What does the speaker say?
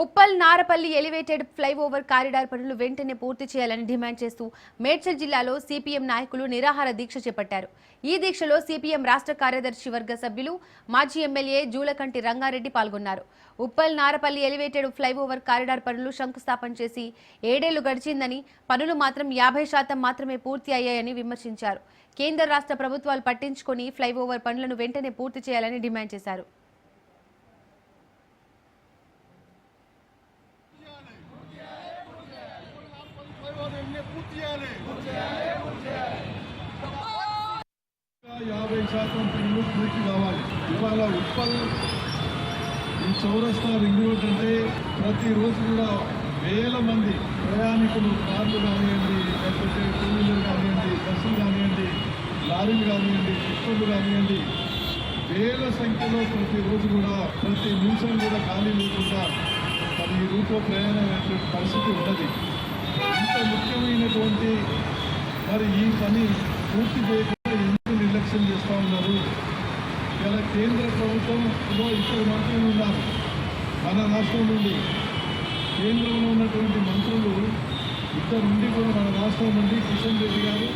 Uppal Narapally elevated flyover corridor పనులు వెంటనే పూర్తి చేయాలని డిమాండ్ చేస్తూ మేడ్చల్ జిల్లాలో సిపిఎం నాయకులు నిరాహార దీక్ష చేపట్టారు. ఈ దీక్షలో సిపిఎం రాష్ట్ర కార్యదర్శి వర్గ సభ్యులు, మాజీ ఎమ్మెల్యే జూలకంటి రంగారెడ్డి పాల్గొన్నారు. Uppal Narapally elevated flyover corridor పనులు శంకుస్థాపన చేసి 7 ఏళ్లు గడిచిందని, పనులు మాత్రం 50% మాత్రమే పూర్తి అయ్యాయని విమర్శించారు. కేంద్ర రాష్ట్ర ప్రభుత్వాలు పట్టించుకొని ఫ్లైఓవర్ పనులను వెంటనే పూర్తి చేయాలని డిమాండ్ చేశారు. యాభై శాతం పనులు పూర్తి కావాలి. ఇవాళ ఉప్పల్ ఈ చౌరస్తా రింగ్ రోడ్ అంటే ప్రతిరోజు కూడా వేల మంది ప్రయాణికులు, కార్లు కానివ్వండి, లేకపోతే టూ వీలర్ కానివ్వండి, బస్సులు కానివ్వండి, లారీలు కానివ్వండి, ట్రిప్పులు కానివ్వండి, వేల సంఖ్యలో ప్రతిరోజు కూడా ప్రతి నిమిషం కూడా ఖాళీ లేకుండా మరి ఈ రూట్లో ప్రయాణమైనటువంటి పరిస్థితి ఉన్నది. ఇంత ముఖ్యమైనటువంటి మరి ఈ పని పూర్తి చేయకుండా ఎందుకు నిర్లక్ష్యం చేస్తూ ఉన్నారు? ఇలా కేంద్ర ప్రభుత్వంలో ఇద్దరు మంత్రులు ఉన్నారు. మన రాష్ట్రం నుండి కేంద్రంలో ఉన్నటువంటి మంత్రులు ఇద్దరు నుండి కూడా మన రాష్ట్రం నుండి కిషన్ రెడ్డి గారు